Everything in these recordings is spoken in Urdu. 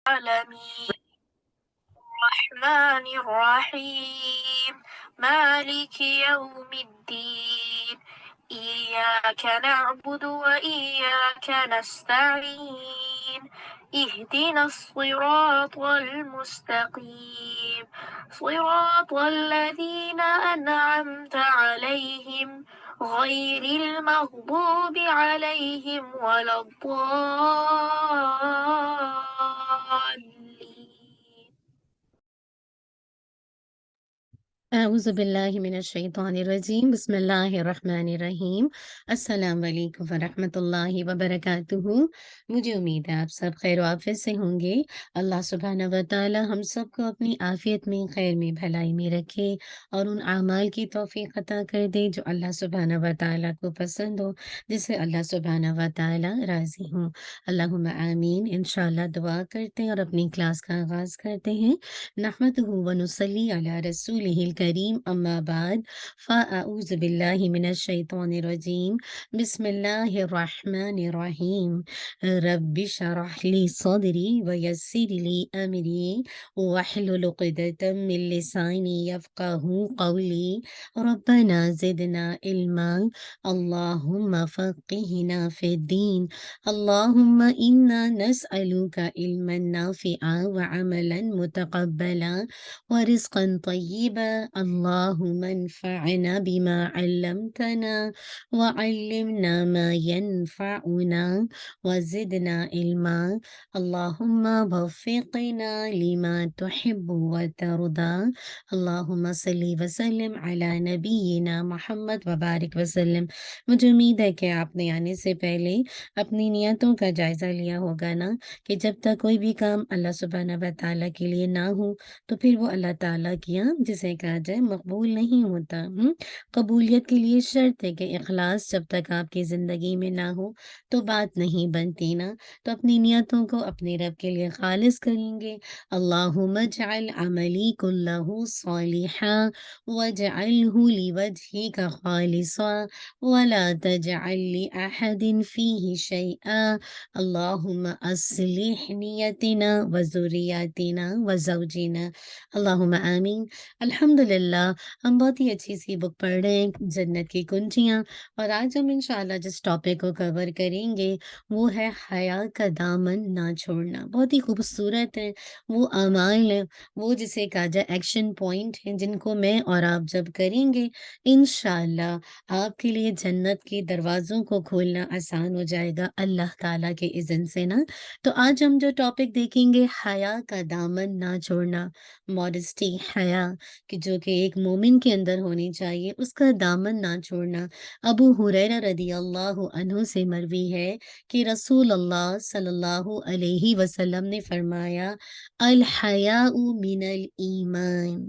العالمين الرحمن الرحيم مالك يوم الدين إياك نعبد وإياك نستعين اهدنا الصراط المستقيم صراط الذين أنعمت عليهم غير المغضوب عليهم ولا الضالين. اعوذ باللہ من الشیطان الرجیم بسم اللہ الرحمن الرحیم السلام علیکم ورحمۃ اللہ وبرکاتہ۔ مجھے امید ہے آپ سب خیر و عافیت سے ہوں گے۔ اللہ سبحانہ و تعالی ہم سب کو اپنی عافیت میں، خیر میں، بھلائی میں رکھے اور ان اعمال کی توفیق عطا کر دے جو اللہ سبحانہ و تعالی کو پسند ہو، جس سے اللہ سبحانہ و تعالی راضی ہوں۔ اللہم آمین۔ انشاءاللہ دعا کرتے ہیں اور اپنی کلاس کا آغاز کرتے ہیں۔ نحمدہ ونصلی علی رسولہ الکریم اما بعد فاعوذ باللہ من الشیطان الرجیم بسم اللہ الرحمن الرحیم رب اشرح لی صدری ویسر لی امری واحلل عقدۃ من لسانی یفقہوا قولی ربنا زدنا علما اللہم فقہنا فی الدین اللہم انا نسألک علما نافعا وعملا متقبلا ورزقا طیبا اللہم انفعنا بما علمتنا وعلمنا ما ينفعنا وزدنا علما اللہم وفقنا لما تحب وترضى اللہم صلی وسلم علی نبینا محمد وبارک وسلم۔ مجھے امید ہے کہ آپ نے آنے سے پہلے اپنی نیتوں کا جائزہ لیا ہوگا نا، کہ جب تک کوئی بھی کام اللہ سبحانہ و تعالیٰ کے لیے نہ ہو تو پھر وہ اللہ تعالیٰ کیا جسے کہا جائے مقبول نہیں ہوتا۔ قبولیت کے لیے شرط ہے کہ اخلاص جب تک آپ کی زندگی میں نہ ہو تو بات نہیں بنتی نا۔ تو اپنی نیتوں کو اپنے رب کے لیے خالص کریں گے۔ اللہم اجعل عملی کلہ صالحا واجعلہ لوجہک خالصا ولا تجعل لأحد فیہ شیئا اللہم اصلح نیتنا وذریاتنا وزوجنا اللہم آمین۔ الحمدللہ ہم بہت ہی اچھی سی بک پڑھ رہے ہیں، جنت کی کنجیاں، اور آج ہم انشاءاللہ جس ٹاپک کو کور کریں گے وہ ہے حیا کا دامن نہ چھوڑنا۔ بہت ہی خوبصورت ہے وہ اعمال ہیں، وہ جسے کہا جائے ایکشن پوائنٹ ہیں، جن کو میں اور آپ جب کریں گے انشاءاللہ آپ کے لیے جنت کے دروازوں کو کھولنا آسان ہو جائے گا اللہ تعالیٰ کے اذن سے نا۔ تو آج ہم جو ٹاپک دیکھیں گے حیا کا دامن نہ چھوڑنا، ماڈسٹی، حیا کہ جو کہ ایک مومن کے اندر ہونی چاہیے، اس کا دامن نہ چھوڑنا۔ ابو ہریرہ رضی اللہ عنہ سے مروی ہے کہ رسول اللہ صلی اللہ علیہ وسلم نے فرمایا الحیاء من الایمان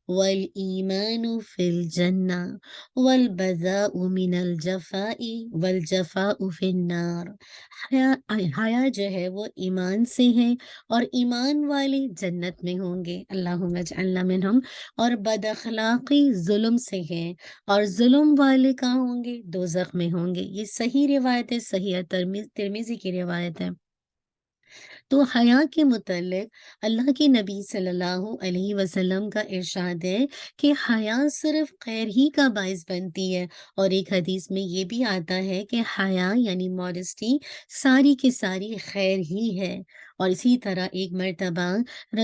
والایمان فی الجنہ والبذاء من الجفاء والجفاء فی النار۔ حیا جو ہے وہ ایمان سے ہے اور ایمان والے جنت میں ہوں گے، اللہم اجعلنا منہم، اور بد اخلاقی ظلم سے ہے اور ظلم والے کہاں ہوں گے؟ دوزخ میں ہوں گے۔ یہ صحیح روایت ہے، صحیح ترمذی کی روایت ہے۔ تو حیا کے متعلق اللہ کے نبی صلی اللہ علیہ وسلم کا ارشاد ہے کہ حیا صرف خیر ہی کا باعث بنتی ہے، اور ایک حدیث میں یہ بھی آتا ہے کہ حیا یعنی ماڈسٹی ساری کی ساری خیر ہی ہے۔ اور اسی طرح ایک مرتبہ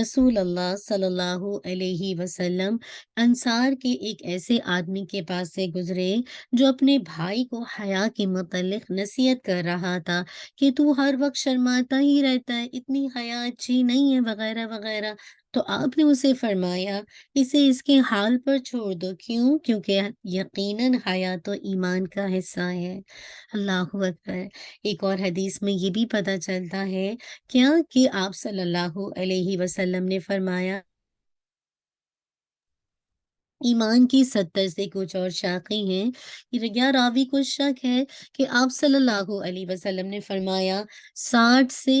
رسول اللہ صلی اللہ علیہ وسلم انصار کے ایک ایسے آدمی کے پاس سے گزرے جو اپنے بھائی کو حیا کے متعلق نصیحت کر رہا تھا کہ تو ہر وقت شرماتا ہی رہتا ہے، اتنی حیا اچھی نہیں ہے، وغیرہ وغیرہ۔ تو آپ نے اسے فرمایا اسے اس کے حال پر چھوڑ دو، کیوں؟ کیونکہ یقیناً حیا تو ایمان کا حصہ ہے۔ اللہ اکبر۔ ایک اور حدیث میں یہ بھی پتہ چلتا ہے کیا کہ آپ صلی اللہ علیہ وسلم نے فرمایا ایمان کی 70 سے کچھ اور شاخیں ہیں۔ یا راوی کو شک ہے کہ آپ صلی اللہ علیہ وسلم نے فرمایا 60 سے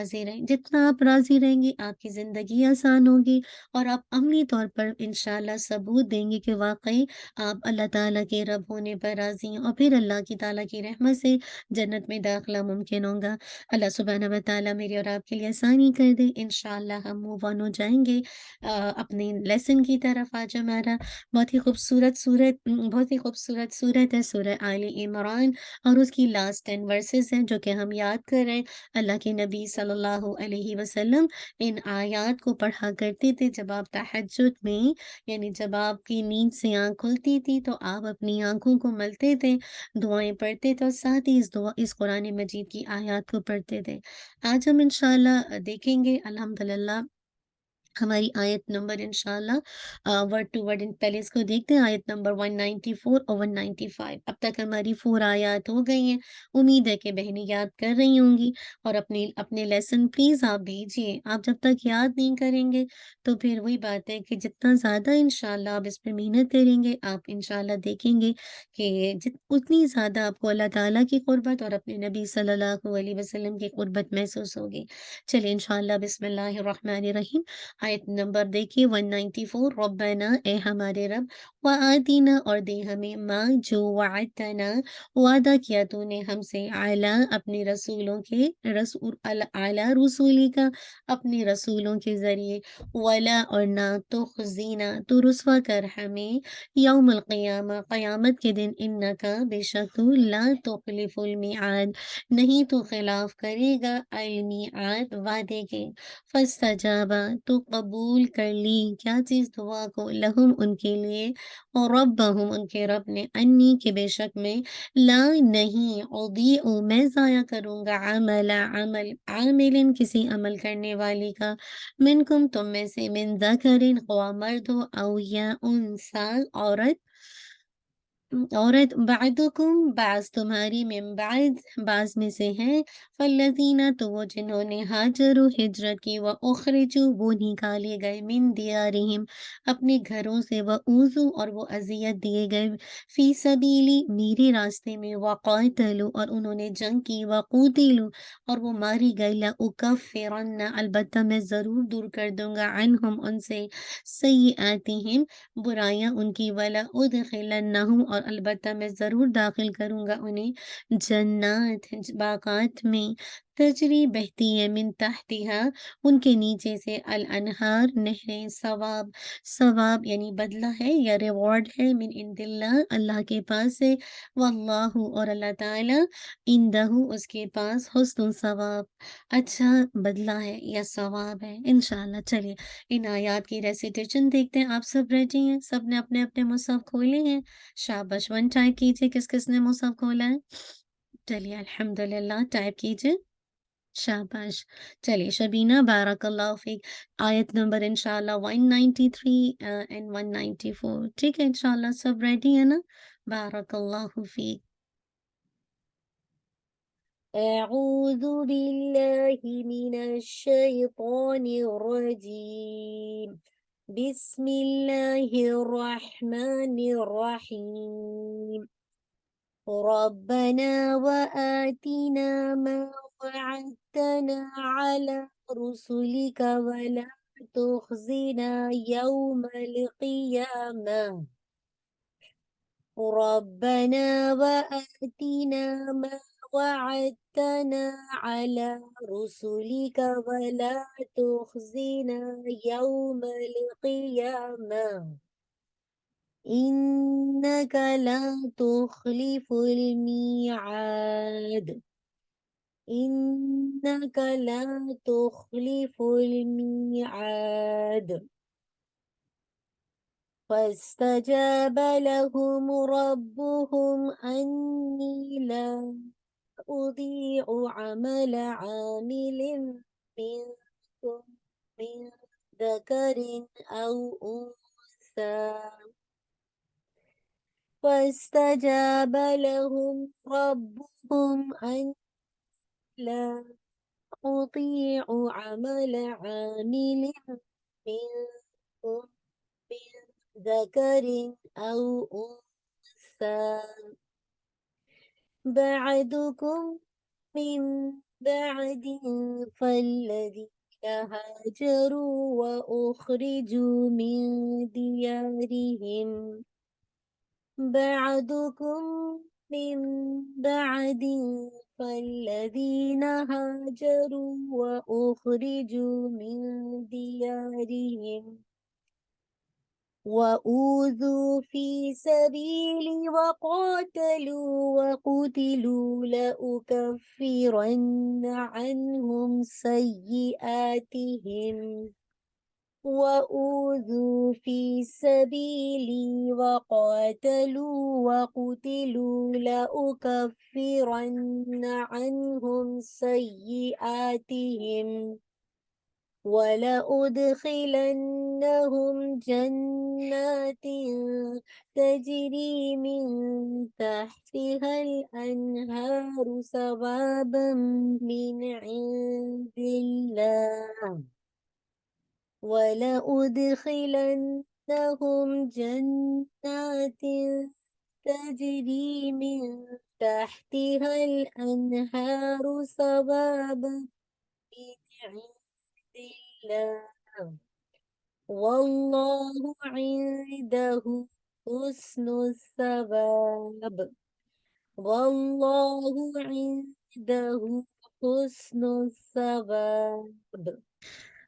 راضی رہیں۔ جتنا آپ راضی رہیں گی آپ کی زندگی آسان ہوگی اور آپ عملی طور پر انشاءاللہ ثبوت دیں گے کہ واقعی آپ اللہ تعالیٰ کے رب ہونے پر راضی ہیں، اور پھر اللہ کی تعالیٰ کی رحمت سے جنت میں داخلہ ممکن ہوگا۔ اللہ سبحانہ و تعالیٰ میرے اور آپ کے لیے آسانی کر دے۔ انشاءاللہ ہم موو آن ہو جائیں گے اپنے لیسن کی طرف۔ آج ہمارا بہت ہی خوبصورت سورت ہے سورہ آل عمران، اور اس کی لاسٹ 10 ورسز ہیں جو کہ ہم یاد کر رہے ہیں۔ اللہ کے نبی صلی اللہ علیہ وسلم ان آیات کو پڑھا کرتے تھے جب آپ تہجد میں، یعنی جب آپ کی نیند سے آنکھ کھلتی تھی تو آپ اپنی آنکھوں کو ملتے تھے، دعائیں پڑھتے تھے، اور ساتھ ہی اس قرآن مجید کی آیات کو پڑھتے تھے۔ آج ہم انشاءاللہ دیکھیں گے الحمدللہ ہماری آیت نمبر انشاءاللہ ورڈ ٹو ورڈ پہلے اس کو دیکھتے ہیں، آیت نمبر 194 اور 195۔ اب تک ہماری 4 آیات ہو گئی ہیں، امید ہے کہ بہنیں یاد کر رہی ہوں گی، اور اپنے لیسن پلیز آپ دیجیے۔ آپ جب تک یاد نہیں کریں گے تو پھر وہی بات ہے کہ جتنا زیادہ انشاءاللہ آپ اس پہ محنت کریں گے، آپ انشاءاللہ دیکھیں گے کہ اتنی زیادہ آپ کو اللہ تعالیٰ کی قربت اور اپنے نبی صلی اللہ علیہ وسلم کی قربت محسوس ہوگی۔ چلیے انشاءاللہ بسم اللہ الرحمن الرحیم۔ آیت نمبر دیکھیے 194۔ ربنا اے ہمارے رب، وآتینا اور دے ہمیں، ماں جو وعدتنا وعدہ کیا تو نے ہم سے، اعلیٰ اپنے رسولوں کے اعلیٰ رسولی کا اپنے رسولوں کے ذریعے، ولا اور نہ تخزینا تو رسوا کر ہمیں، یوم القیامہ قیامت کے دن، انکا بے شک تو لا تخلف المیعاد نہیں تو خلاف کرے گا المیعاد وعدے کے۔ فاستجابا تو قبول کر لی کیا چیز دعا کو، لہم ان کے لیے، اور ربہم ان کے رب نے، انی کے بے شک میں، لا نہیں، اضیع میں ضائع کروں گا، عمل عامل کسی عمل کرنے والی کا، منکم تم میں سے، من ذکرن خواہ مرد ہو، او یا انسا عورت، بعدکم بعض تمہاری، من بعد بعض میں سے ہیں، فالذین تو وہ جنہوں نے ہاجروا ہجرت کی، و اخرجوا وہ نکالے گئے، من دیارہم اپنے گھروں سے، و اوذوا اور وہ اذیت دیے گئے، فی سبیلی میرے راستے میں، وقاتلوا اور انہوں نے جنگ کی، وقوتلوا اور وہ ماری گئے، لأکفرن البتہ میں ضرور دور کر دوں گا، عنہم ان سے، سیئاتہم برائیاں ان کی، ولا ادخلنہم اور البتہ میں ضرور داخل کروں گا انہیں، جنات باغات میں، تجری بہتی ہے، من تحتہا ان کے نیچے سے، الانہار نہریں، ثواب یعنی بدلہ ہے یا ریوارڈ ہے، من عند اللہ اللہ کے پاس سے، واللہ اور اللہ تعالیٰ، عندہ اس کے پاس، حسن ثواب اچھا بدلہ ہے یا ثواب ہے انشاءاللہ۔ چلیے ان آیات کی ریسیٹیشن دیکھتے ہیں۔ آپ سب ریڈی ہیں؟ سب نے اپنے اپنے مصحف کھولے ہیں؟ شاباش، 1 ٹائپ کیجئے، کس کس نے مصحف کھولا ہے؟ چلیے الحمدللہ ٹائپ کیجئے، شاباش۔ چلیے شبینہ بارک اللہ فیک، آیت نمبر انشاءاللہ 193 اینڈ 194، ٹھیک ہے انشاءاللہ سب ریڈی ہے نا؟ بارک اللہ فیک۔ اعوذ باللہ من الشیطان الرجیم، بسم اللہ الرحمن الرحیم، ربنا وآتنا ما وعدتنا على رسلك ولا تخزنا يوم القيامة، ربنا وآتنا ما وعدتنا على رسلك ولا تخزنا يوم القيامة، إنك لا تخلف الميعاد، إنك لا تخلف الميعاد، فاستجاب لهم ربهم أني لا أضيع عمل عامل منكم من ذكر أو أنثى، فاستجاب لهم ربهم أن لا أضيع عمل عامل منكم من ذكر أو أنثى بعضكم من بعد فالذين هاجروا وأخرجوا من ديارهم بعدكم من بعد فالذين هاجروا وأخرجوا من ديارهم وأوذوا في سبيلي وقاتلوا وقتلوا لأكفرن عنهم سيئاتهم وأوذوا في سبيلي وقاتلوا وقتلوا لأكفرن عنهم سيئاتهم ولأدخلنهم جنات تجري من تحتها الأنهار ثوابا من عند الله ولأدخلنهم جنات تجري من تحتها الأنهار ثوابا من عند الله والله عنده حسن الثواب والله عنده حسن الثواب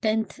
10th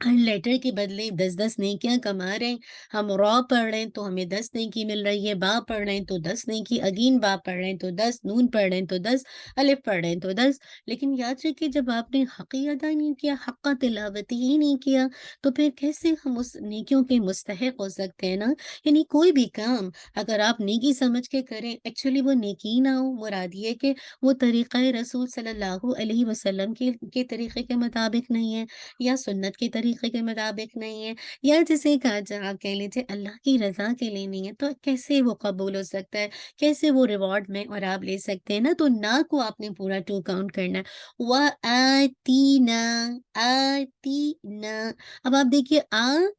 ہر لیٹر کے بدلے 10-10 نیکیاں کما رہے ہیں۔ ہم را پڑھ رہے ہیں تو ہمیں 10 نیکی مل رہی ہے، با پڑھ رہے ہیں تو 10 نیکی، اگین با پڑھ رہے ہیں تو 10، نون پڑھ رہے ہیں تو 10، الف پڑھ رہے ہیں تو 10۔ لیکن یاد رکھیے جب آپ نے حقی ادا نہیں کیا، حقّ تلاوت ہی نہیں کیا، تو پھر کیسے ہم اس نیکیوں کے مستحق ہو سکتے ہیں نا؟ یعنی کوئی بھی کام اگر آپ نیکی سمجھ کے کریں، ایکچولی وہ نیکی نہ ہو، مراد یہ کہ وہ طریقہ رسول صلی اللہ علیہ وسلم کے طریقے کے مطابق نہیں ہے، یا سنت کے طریقے کے مطابق نہیں ہے، یا جسے کہا جائے آپ کہہ لیجیے اللہ کی رضا کے لیے نہیں ہے، تو کیسے وہ قبول ہو سکتا ہے؟ کیسے وہ ریوارڈ میں اور آپ لے سکتے ہیں نا؟ تو نا کو آپ نے پورا 2 کاؤنٹ کرنا ہے۔ وَآتِینَا، آتِینا۔ اب آپ دیکھیے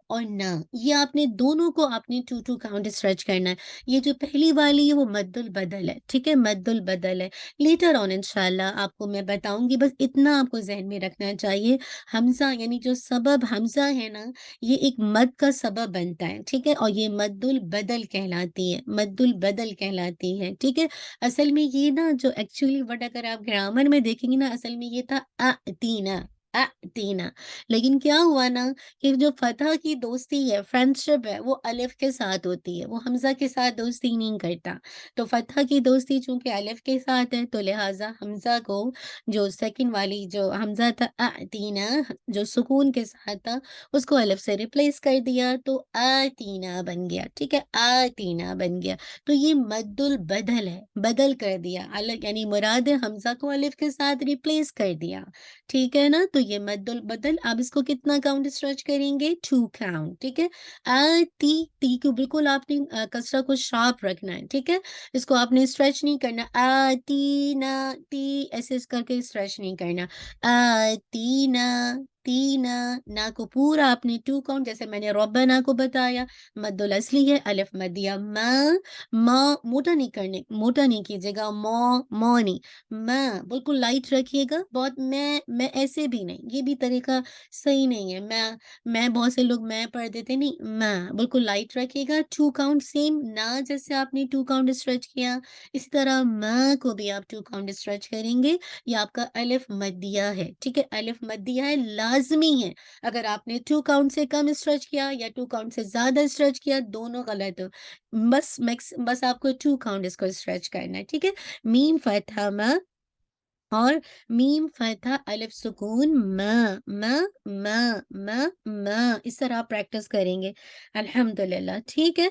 اور نا، یہ آپ نے دونوں کو آپ نے 2 کاؤنٹ اسٹریچ کرنا ہے۔ یہ جو پہلی والی ہے وہ مد البدل ہے، ٹھیک ہے؟ مد البدل ہے۔ لیٹر آن انشاءاللہ آپ کو میں بتاؤں گی، بس اتنا آپ کو ذہن میں رکھنا چاہیے، حمزہ یعنی جو سبب حمزہ ہے نا، یہ ایک مد کا سبب بنتا ہے، ٹھیک ہے؟ اور یہ مد البدل کہلاتی ہے، مد البدل کہلاتی ہے، ٹھیک ہے؟ اصل میں یہ نا جو ایکچولی ورڈ اگر آپ گرامر میں دیکھیں گے نا، اصل میں یہ تھا اَأْتِینا، اَأْتِینا۔ لیکن کیا ہوا نا کہ جو فتح کی دوستی ہے، فرینڈشپ ہے، وہ الف کے ساتھ ہوتی ہے، وہ حمزہ کے ساتھ دوستی نہیں کرتا۔ تو فتح کی دوستی چونکہ الف کے ساتھ ہے، تو لہٰذا حمزہ کو جو سیکنڈ والی جو حمزہ تھا اَأْتِینا، جو سکون کے ساتھ تھا، اس کو الف سے ریپلیس کر دیا تو آتینا بن گیا، ٹھیک ہے؟ آتینا بن گیا۔ تو یہ مد البدل ہے، بدل کر دیا، الگ یعنی مراد ہے حمزہ کو الف کے ساتھ ریپلیس کر دیا، ٹھیک ہے نا؟ تو یہ مد البدل، آپ اس کو کتنا کاؤنٹ اسٹریچ کریں گے؟ 2 کاؤنٹ، ٹھیک ہے؟ آتی، تی کو بالکل آپ نے کسرہ کو شارپ رکھنا ہے، ٹھیک ہے؟ اس کو آپ نے اسٹریچ نہیں کرنا، آتینا، تی ایسے کر کے اسٹریچ نہیں کرنا، آتینا، تینا، نا کو پورا آپ نے 2 کاؤنٹ، جیسے میں نے ربنا کو بتایا، مد الاصلی ہے، الف مدیہ، ما موٹا نہیں کرنے، موٹا نہیں کیجیے گا، مو نہیں، میں بالکل لائٹ رکھیے گا، بہت میں ایسے بھی نہیں، یہ بھی طریقہ صحیح نہیں ہے، میں بہت سے لوگ میں پڑھ دیتے نہیں، میں بالکل لائٹ رکھیے گا، 2 کاؤنٹ سیم، نا جیسے آپ نے 2 کاؤنٹ اسٹریچ کیا، اسی طرح ما کو بھی آپ 2 کاؤنٹ اسٹریچ کریں گے۔ یہ آپ کا الف مدیہ ہے، ٹھیک ہے؟ الف مدیہ ہے، لازمی ہے، اگر آپ نے 2 کاؤنٹ سے کم اسٹریچ کیا یا 2 کاؤنٹ سے زیادہ اسٹریچ کیا، دونوں غلط ہو، بس آپ کو 2 کاؤنٹ اس کو اسٹریچ کرنا ہے، ٹھیک ہے؟ میم فتح ما اور میم فتح الف سکون ما، اس طرح آپ پریکٹس کریں گے الحمدللہ، ٹھیک ہے؟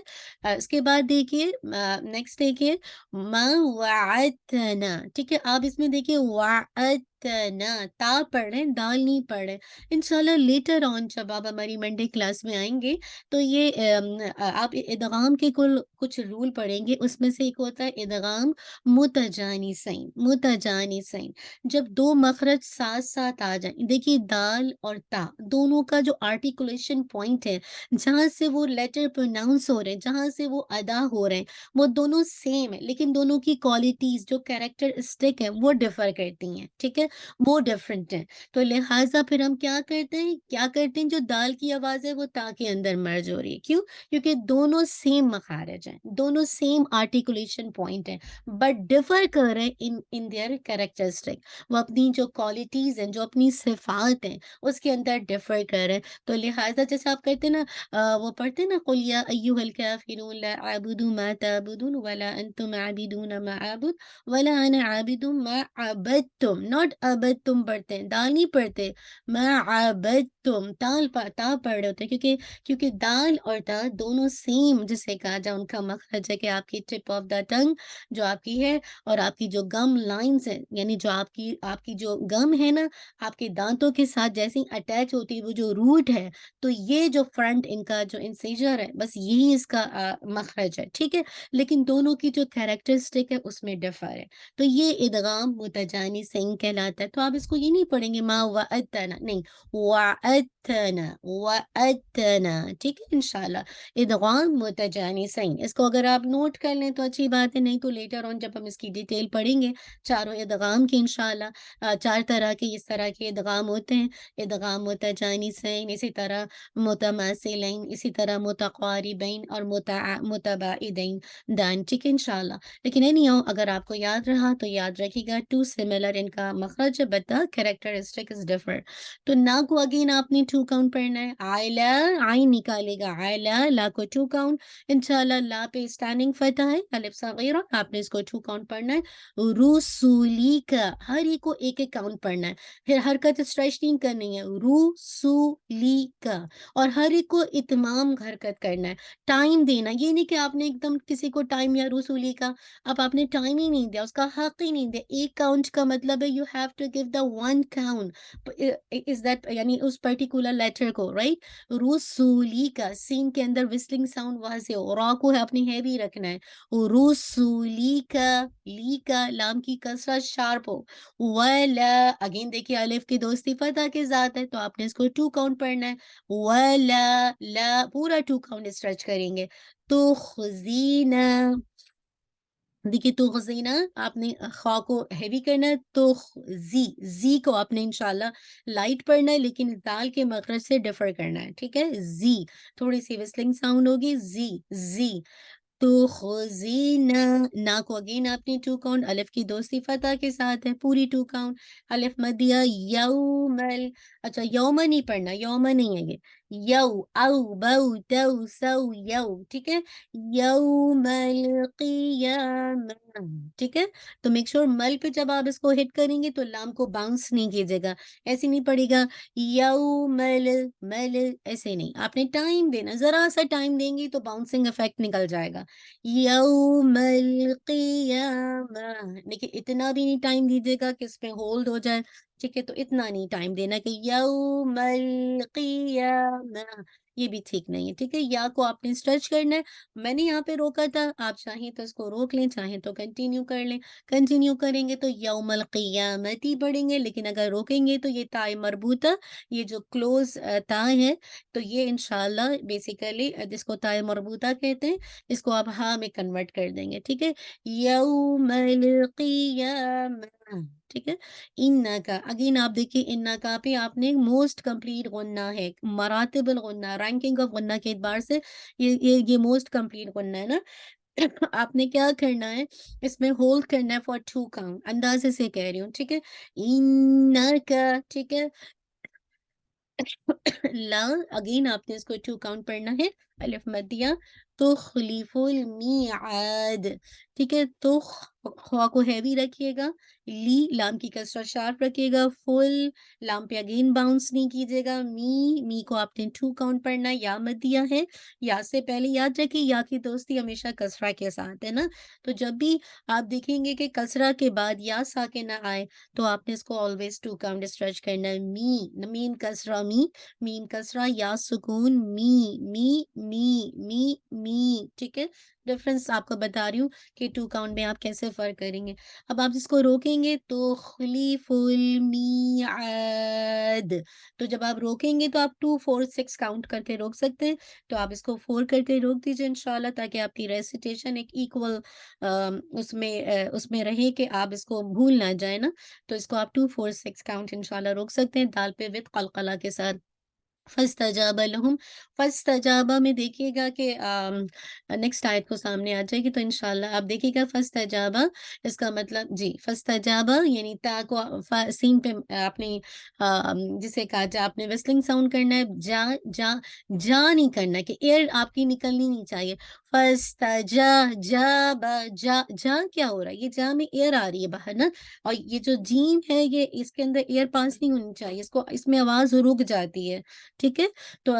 اس کے بعد دیکھیے نیکسٹ دیکھیے ما وعدتنا، ٹھیک ہے؟ آپ اس میں دیکھیے وعدتنا، تا پڑھ رہے ہیں، دال نہیں پڑھ رہے ہیں۔ انشاءاللہ لیٹر آن جب آپ ہماری منڈے کلاس میں آئیں گے تو یہ آپ ادغام کے کچھ رول پڑھیں گے، اس میں سے ایک ہوتا ہے ادغام متجانسین، متجانسین، جب 2 مخرج ساتھ ساتھ آ جائیں، دیکھیے دال اور تا دونوں کا جو آرٹیکولیشن پوائنٹ ہے، جہاں سے وہ لیٹر پروناؤنس ہو رہے ہیں، جہاں سے وہ ادا ہو رہے ہیں، وہ دونوں سیم ہے، لیکن دونوں کی کوالٹیز جو کیریکٹرسٹک ہیں وہ ڈیفر کرتی ہیں، ٹھیک ہے؟ وہ ڈفرینٹ ہیں، تو لہٰذا پھر ہم کیا کرتے ہیں جو دال کی آواز ہے وہ تا کے اندر مرج ہو رہی ہے، کیوں؟ کیونکہ دونوں سیم مخارج ہیں، دونوں سیم آرٹیکولیشن پوائنٹ ہیں، بٹ ڈفر کر رہے ہیں ان دیئر کیریکٹرسٹک، وہ اپنی جو کوالٹیز ہیں، جو اپنی صفات ہیں، اس کے اندر ڈفر کر رہے ہیں، تو لہٰذا جیسے آپ کہتے ہیں نا وہ پڑھتے ہیں نا قُلْ يَا أَيُّهَا الْكَافِرُونَ لَا أَعْبُدُ مَا تَعْبُدُونَ وَلَا أَنْتُمْ عَابِدُونَ مَا أَعْبُدُ وَلَا أَنَا عَابِدٌ مَا عَبَدتُّمْ، ناٹ عَبَدتُّم پڑھتے ہیں، دال نہیں پڑھتے، مَا عَبَدتُّم، تا پڑھ رہے ہوتے ہیں، کیونکہ دال اور تا دونوں سیم جسے کہا جائے ان کا مخرج ہے کہ آپ کی ٹپ آف دا ٹنگ جو آپ کی ہے اور آپ کی جو گم لائنز ہیں، یعنی جو آپ کی جو گم ہے نا، آپ کے دانتوں کے ساتھ جیسے اٹیچ ہوتی ہے وہ جو روٹ ہے، تو یہ جو فرنٹ ان کا جو انسیجر ہے، بس یہی اس کا مخرج ہے، ٹھیک ہے؟ لیکن دونوں کی جو کیریکٹرسٹک ہے اس میں ڈفر ہے، تو یہ ادغام متجانسین کہلاتا ہے، تو آپ اس کو یہ نہیں پڑھیں گے ما وعدتنا، نہیں، وعدتنا، ٹھیک ہے؟ انشاءاللہ ادغام متجانسین، اس کو اگر آپ نوٹ کر لیں تو اچھی بات ہے، نہیں تو لیٹر آن جب ہم اس کی ڈیٹیل پڑھیں گے چاروں ادغام کی انشاءاللہ 4 طرح کے اس طرح کے ادغام ہوتے ہیں، ادغام متجانسین، اسی طرح متماثلین، اسی طرح متقاربین اور متباعدین دان، ٹھیک ہے انشاءاللہ؟ لیکن اینی ہاؤ اگر آپ کو یاد رہا تو یاد رکھیے گا 2 سملر ان کا مخرج مخرج ہے but the characteristic is different. تو نا کو اگین آپ نے 2 کاؤنٹ پڑھنا ہے. آئلہ آئین نکالے گا, آئلہ لا کو 2 کاؤنٹ. انشاءاللہ لا پہ اسٹینڈنگ فتح ہے, الف صغیرہ, آپ نے اس کو 2 کاؤنٹ پڑھنا ہے. رسولی کا ہر ایک کو ایک ایک کاؤنٹ پڑھنا ہے. پھر حرکت اسٹریچ نہیں کرنی ہے, رسولی کا, اور ہر ایک کو اتمام حرکت کرنا ہے. ٹائم دینا, یہ نہیں کہ آپ نے ایک دم کسی کو ٹائم یا رسولی کا, اب آپ نے ٹائم ہی نہیں دیا, اس کا حق ہی نہیں دیا. ایک کاؤنٹ کا مطلب ہے you have to give the 1 count is that, یعنی اس پرٹیکولر لیٹر کو, رائٹ. رسولی کا سین کے اندر وسلنگ ساؤنڈ واضح ہو, را کو ہے اپنی ہیوی رکھنا ہے. رسولی کا, لی کا لام کی کسرہ شارپ ہو. ولا اگین دیکھیے الف کی دوستی فتح کے ساتھ ہے, تو آپ نے اس کو 2 کاؤنٹ پڑھنا ہے. ولا لا پورا 2 کاؤنٹ اسٹریچ کریں گے. تو خزینہ, دیکھیے تو خزینہ آپ نے خواہ کو ہیوی کرنا ہے. تو زی کو آپ نے انشاءاللہ لائٹ پڑھنا ہے, لیکن دال کے مخرج سے ڈفر کرنا ہے, ٹھیک ہے. زی تھوڑی سی وسلنگ ساؤنڈ ہوگی, زی. تو خزینہ, نا کو اگین آپ نے 2 کاؤنٹ, الف کی دوستی فتح کے ساتھ ہے, پوری 2 کاؤنٹ. الف مدیہ, یومل, اچھا یوم نہیں پڑھنا, یوم نہیں ہے یہ, یو او بو تو سو یو, ٹھیک ہے. یوم القیامہ, ٹھیک ہے. تو میک شور مل پہ جب آپ اس کو ہٹ کریں گے تو لام کو باؤنس نہیں کیجیے گا, ایسے نہیں پڑے گا یومل مل, ایسے نہیں. آپ نے ٹائم دینا, ذرا سا ٹائم دیں گی تو باؤنسنگ افیکٹ نکل جائے گا. یوم القیامہ, دیکھیے اتنا بھی نہیں ٹائم دیجیے گا کہ اس پہ ہولڈ ہو جائے, ٹھیک ہے. تو اتنا نہیں ٹائم دینا کہ یوم القیامہ, یہ بھی ٹھیک نہیں ہے, ٹھیک ہے. یا کو آپ نے اسٹریچ کرنا ہے, میں نے یہاں پہ روکا تھا, آپ چاہیں تو اس کو روک لیں, چاہیں تو کنٹینیو کر لیں. کنٹینیو کریں گے تو یوم القیامت ہی پڑھیں گے, لیکن اگر روکیں گے تو یہ تائے مربوطہ, یہ جو کلوز تا ہے, تو یہ انشاءاللہ بیسیکلی جس کو تائے مربوطہ کہتے ہیں, اس کو آپ ہاں میں کنورٹ کر دیں گے, ٹھیک ہے. یوم القیامہ, ٹھیک ہے. انا کا اگین آپ دیکھیے, انا کا پہ آپ نے موسٹ کمپلیٹ غنہ ہے, مراتب الغنہ, رینکنگ آف غنہ کے اعتبار سے یہ موسٹ کمپلیٹ غنہ ہے نا. آپ نے کیا کرنا ہے, اس میں ہولڈ کرنا ہے فار 2 کاؤنٹ, اندازے سے کہہ رہی ہوں, ٹھیک ہے. انا کا, ٹھیک ہے. لا اگین آپ نے اس کو 2 کاؤنٹ پڑھنا ہے, الف مدیہ. تخلیف المیعاد, ٹھیک ہے. تو خواہ کو ہیوی رکھیے گا, لی لام کی کسرہ شارپ رکھیے گا, فل لام پہ اگین باؤنس نہیں کیجیے گا. می کو آپ نے 2 کاؤنٹ پڑھنا ہے, یا مدیہ ہے, یا سے پہلے یاد رکھیے یا کی دوستی ہمیشہ کسرہ کے ساتھ ہے نا. تو جب بھی آپ دیکھیں گے کہ کسرہ کے بعد یا ساکنہ آئے تو آپ نے اس کو آلویز 2 کاؤنٹ اسٹریچ کرنا ہے. میم کسرہ می, میم کسرہ یا سکون می, ٹھیک ہے. ڈفرنس آپ کو بتا رہی ہوں کہ 2 کاؤنٹ میں آپ کیسے فرق کریں گے. اب آپ اس کو روکیں گے تو خلیف المیعاد, تو جب آپ روکیں گے تو آپ 2 4 6 کاؤنٹ کر کے روک سکتے ہیں. تو آپ اس کو 4 کر کے روک دیجیے انشاءاللہ, تاکہ آپ کی ریسیٹیشن ایک ایکول اس میں رہے کہ آپ اس کو بھول نہ جائیں نا. تو اس کو آپ 2 4 6 کاؤنٹ انشاءاللہ روک سکتے ہیں, دال پہ وتھ قلقلہ کے ساتھ. فاستجاب لہم, فاستجابہ میں دیکھیے گا کہ نیکسٹ آیت کو سامنے آ جائے گی, تو انشاءاللہ آپ دیکھیے گا فاستجابہ, اس کا مطلب جی فاستجابہ یعنی تا کو سین پہ آپ نے جسے کہا جا, آپ نے ویسلنگ ساؤنڈ کرنا ہے, جا جا جا نہیں کرنا کہ ایئر آپ کی نکلنی نہیں چاہیے. فاستجابہ, جا جا کیا ہو رہا ہے, یہ جا میں ایئر آ رہی ہے باہر نا, اور یہ جو جیم ہے یہ اس کے اندر ایئر پاس نہیں ہونی چاہیے, اس میں آواز رک جاتی ہے, ٹھیک ہے. تو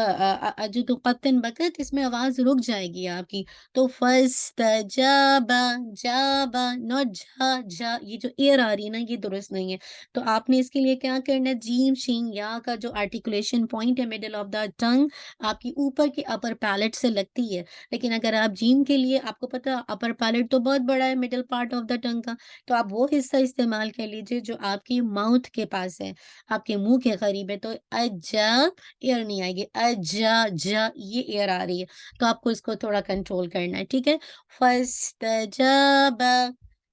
اجد قطن بکت, اس میں آواز رک جائے گی آپ کی. تو فاستجابا, جابا نوٹ جا جا, یہ جو ایئر آ رہی ہے نا یہ درست نہیں ہے. تو آپ نے اس کے لیے کیا کرنا ہے, جیم شین یا کا جو آرٹیکولیشن پوائنٹ ہے مڈل آف دا ٹنگ, آپ کی اوپر کی اپر پیلٹ سے لگتی ہے. لیکن اگر آپ جیم کے لیے, آپ کو پتا اپر پیلٹ تو بہت بڑا ہے مڈل پارٹ آف دا ٹنگ کا, تو آپ وہ حصہ استعمال کر لیجیے جو آپ کی ماؤتھ کے پاس ہے, آپ کے منہ کے قریب ہے. تو اجا ایئر نہیں آئے گی, اجا جا یہ ایئر آ رہی ہے, تو آپ کو اس کو تھوڑا کنٹرول کرنا ہے, ٹھیک ہے. فاستجاب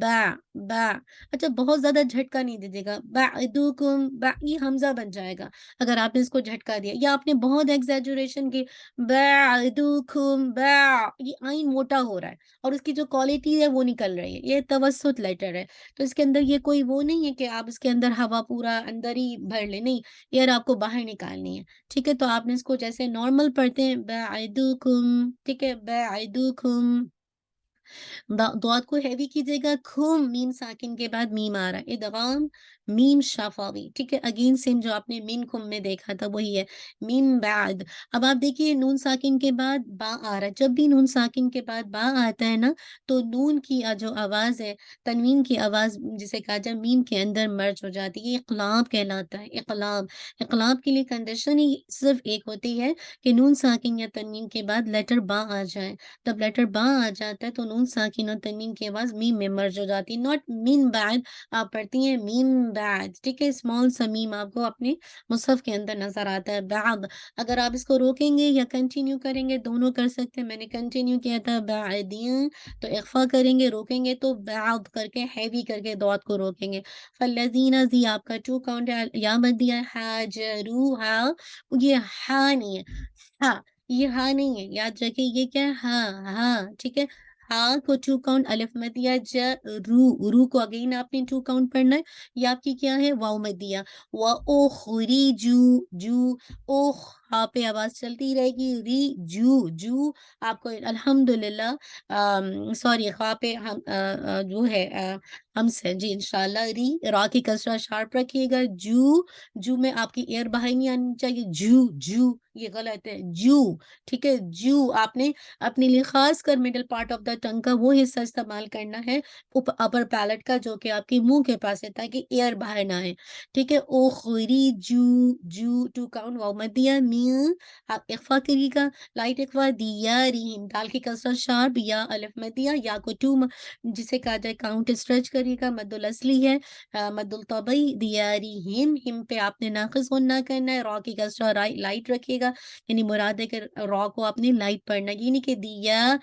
با با۔ اچھا بہت زیادہ جھٹکا نہیں دیجیے گا، بعدکم با، یہ حمزہ بن جائے گا اگر آپ نے اس کو جھٹکا دیا، یا آپ نے بہت ایگزیجریشن کی، بعدکم با، یہ آئین موٹا ہو رہا ہے اور اس کی جو کوالٹی ہے وہ نکل رہی ہے، یہ توسط لیٹر ہے، تو اس کے اندر یہ کوئی وہ نہیں ہے کہ آپ اس کے اندر ہوا پورا اندر ہی بھر لیں، نہیں، ایئر آپ کو باہر نکالنی ہے، ٹھیک ہے؟ تو آپ نے اس کو جیسے نارمل پڑھتے ہیں بعدکم، ٹھیک ہے، بعدکم، دعات کو ہیوی کیجیے گا، کھم، میم ساکن کے بعد میم آ رہا ہے، ادغام میم شفوی، ٹھیک ہے؟ اگین سیم جو آپ نے مین کم میں دیکھا تھا وہی ہے، میم بعد۔ اب آپ دیکھیے نون ساکن کے بعد با آ رہا ہے، جب بھی نون ساکن کے بعد با آتا ہے نا تو نون کی جو آواز ہے، تنوین کی آواز جسے کہا جائے میم کے اندر مرج ہو جاتی ہے، یہ اقلاب کہلاتا ہے، اقلاب۔ اقلاب کے لیے کنڈیشن ہی صرف ایک ہوتی ہے کہ نون ساکن یا تنوین کے بعد لیٹر با آ جائے، جب لیٹر با آ جاتا ہے تو نون ساکن اور تنوین کی آواز میم میں مرج ہو جاتی ہے، ناٹ مین بعد، آپ پڑھتی ہیں میم بعد، ٹھیک ہے؟ اسمال سا میم آپ کو اپنے مصحف کے اندر نظر آتا ہے، بعد۔ اگر آپ اس کو روکیں گے یا کنٹینیو کریں گے، دونوں کر سکتے ہیں، میں نے کنٹینیو کیا تھا بعدین، تو اخفا کریں گے، روکیں گے تو بعد کر کے ہیوی کر کے دعات کو روکیں گے۔ فالذین، زی آپ کا ٹو کاؤنٹ ہے، یا مت دیا ہے، ہاجروہا، یہ ہا نہیں ہے، ہا، یہ ہا نہیں ہے، یاد رکھیں یہ کیا ہے، ہاں ہاں، ٹھیک ہے؟ ہا کو ٹو کاؤنٹ، الف مدیہ، رو کو اگین آپ نے ٹو کاؤنٹ پڑھنا ہے، یہ آپ کی کیا ہے، واو مدیہ، و اخری جو اوخ، ہا پہ آواز چلتی رہے گی، ری جو آپ کو الحمدللہ، سوری، خواہ پہ ہم جو ہے ہم سے، جی انشاءاللہ، ری، را کی کسرہ شارپ رکھیے گا، جو میں آپ کی ایئر باہر نہیں آنی چاہیے، جو یہ غلط ہے، جو، ٹھیک ہے؟ جو آپ نے اپنے لیے خاص کر مڈل پارٹ آف دا ٹنگ کا وہ حصہ استعمال کرنا ہے اپر پیلٹ کا، جو کہ آپ کے منہ کے پاس ہے تاکہ ایئر باہر نہ آئے، ٹھیک ہے؟ اوخری جو ٹو کاؤنٹ، واو مدیہ، میم آپ اخفا کریے گا، لائٹ اخفا، دیارہم، دال کی کسرہ شارپ، یا الف مدیہ، یا کو ٹو جسے کہا جائے کاؤنٹ اسٹریچ کریے گا، مد الاصلی ہے، مد الطبعی، دیارہم، ہم پہ آپ نے ناقص غنہ کرنا ہے، را کی کسرہ لائٹ رکھیے گا، یعنی مراد ہے کہ را کو آپ نے لائٹ پڑھنا ہے، یہ نہیں کہ دیا،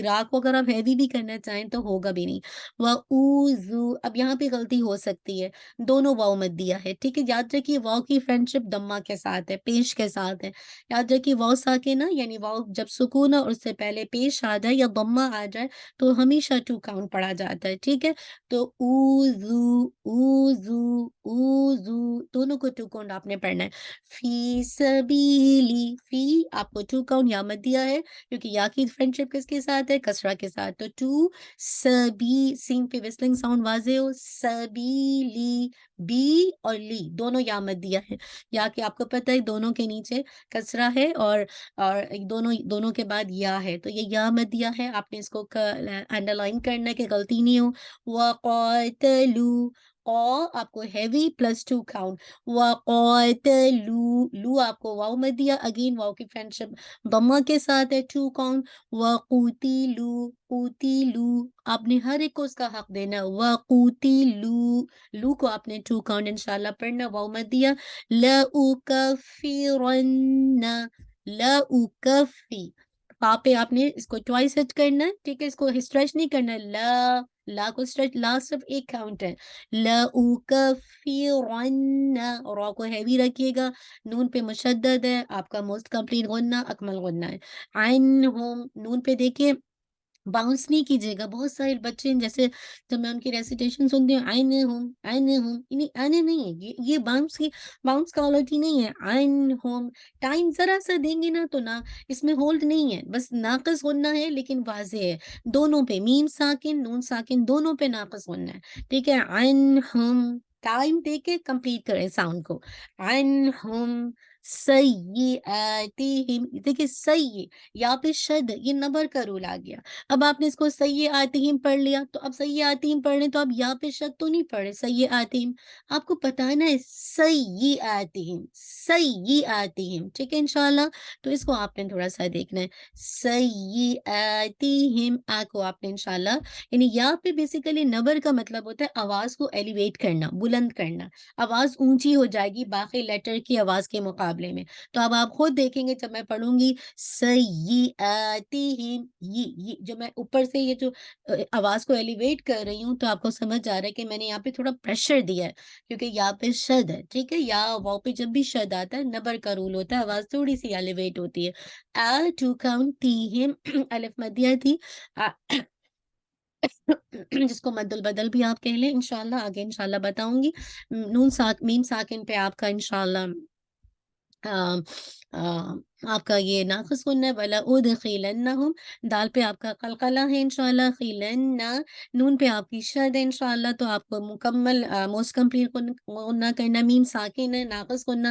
را کو اگر آپ ہیوی بھی کرنا چاہیں تو ہوگا بھی نہیں۔ وَأُوذُو، اب یہاں پہ غلطی ہو سکتی ہے، دونوں واو مدیہ ہے، ٹھیک ہے؟ یاد رکھیے واو کی فرینڈشپ دمہ کے ساتھ ہے، پیش کے ساتھ ہے، یاد رکھیے واو ساکن ہے، یعنی واو جب سکون ہے اور اس سے پہلے پیش آ جائے یا ضمہ آ جائے تو ہمیشہ ٹو کاؤنٹ پڑھا جاتا ہے، ٹھیک ہے؟ تو اوذو اوذو اوذو، دونوں کو ٹو کاؤنٹ آپ نے پڑھنا ہے۔ فی سبیلی، فی آپ کو ٹو کاؤنٹ یا مت دیا ہے کیونکہ یا کی فرینڈشپ کس کے ساتھ ہے، کسرہ کے ساتھ، تو ٹو، سبی، سین پہ وسلنگ ساؤنڈ واضح ہو، سبیلی، بی اور لی دونوں یا مت دیا ہے، یا کہ آپ کو پتہ ہے دونوں کے نیچے کسرہ ہے اور دونوں کے بعد یا ہے، تو یہ یا مت دیا ہے، آپ نے اس کو انڈر لائن کرنا ہے کہ غلطی نہیں ہو۔ وَقَاتَلُوا، قا آپ کو ہیوی پلس ٹو کاؤنٹ، وَقَاتَلُوا، لو آپ کو واو مت دیا، اگین واو کی فرینڈشپ ضمہ کے ساتھ ہے، ٹو کاؤنٹ، وَقُوتِلُوا، قُوتِلُوا، آپ نے ہر ایک کو اس کا حق دینا ہے، وَقُوتِلُوا، لو کو آپ نے ٹو کاؤنٹ انشاءاللہ پڑھنا، واو مت دیا، لَأُكَفِّرَنَّ، لَأُكَفِّ، پا پہ آپ نے اس کو ٹوائس ہٹ کرنا ہے، ٹھیک ہے؟ اس کو اسٹریچ نہیں کرنا ہے، لا کو اسٹریچ، لا صرف ایک کاؤنٹ ہے، لَأُكَفِّرَنَّ، را کو ہیوی رکھیے گا، نون پہ مشدد ہے، آپ کا موسٹ کمپلیٹ غنہ اکمل غنہ ہے، عنہم، نون پہ دیکھیں باؤنس نہیں کیجیے گا، بہت سارے بچے جیسے جب میں ان کی ریسیٹیشن سنتی ہوں، عنہم، نہیں ہے، یہ باؤنس کوالٹی نہیں ہے، عنہم، ٹائم ذرا سا دیں گے نا تو نا اس میں ہولڈ نہیں ہے، بس ناقص غنہ ہے لیکن واضح ہے، دونوں پہ میم ساکن نون ساکن دونوں پہ ناقص غنہ ہے، ٹھیک ہے؟ عنہم، ٹائم دے کے کمپلیٹ کریں ساؤنڈ کو، عنہم سیئاتہم، دیکھیں سیئ، یا پہ شد، یہ نبر کا رول آ گیا، اب آپ نے اس کو سیئاتہم پڑھ لیا تو اب سیئاتہم پڑھ لیں تو اب یا پہ شد تو نہیں پڑھے، سیئاتہم آپ کو بتانا ہے، سیئاتہم، ٹھیک ہے انشاءاللہ؟ تو اس کو آپ نے تھوڑا سا دیکھنا ہے، سیئاتہم، آ کو آپ نے انشاءاللہ، یعنی یا پہ بیسیکلی نبر کا مطلب ہوتا ہے آواز کو ایلیویٹ کرنا، بلند کرنا، آواز اونچی ہو جائے گی باقی لیٹر کی آواز کے مقابلے مقابلے میں۔ تو اب آپ خود دیکھیں گے جب میں پڑھوں گی سیئاتہم، یہ جو میں اوپر سے یہ جو آواز کو ایلیویٹ کر رہی ہوں، تو آپ کو سمجھ آ رہا ہے کہ میں نے یہاں پہ تھوڑا پریشر دیا ہے، کیونکہ یہاں پہ شد ہے، ٹھیک ہے؟ یا واؤ پہ جب بھی شد آتا ہے، نبر کا رول ہوتا ہے، آواز تھوڑی سی ایلیویٹ ہوتی ہے۔ ٹو کاؤنٹ تیہم الف مدیہ تھی، جس کو مد البدل بھی آپ کہہ لیں، انشاءاللہ آگے انشاءاللہ بتاؤں گی۔ میم ساکن پہ آپ کا انشاءاللہ آ آ آپ کا یہ ناقص غنہ ہے، وَلَأُدْخِلَنَّهُمْ، دال پہ آپ کا قلقلہ ہے انشاءاللہ، خِلَنَّا، نون پہ آپ کی شد ہے انشاءاللہ، تو آپ کو مکمل موسٹ کمپلیٹ غنہ کرنا، میم ساکن ہے، ناقص غنہ،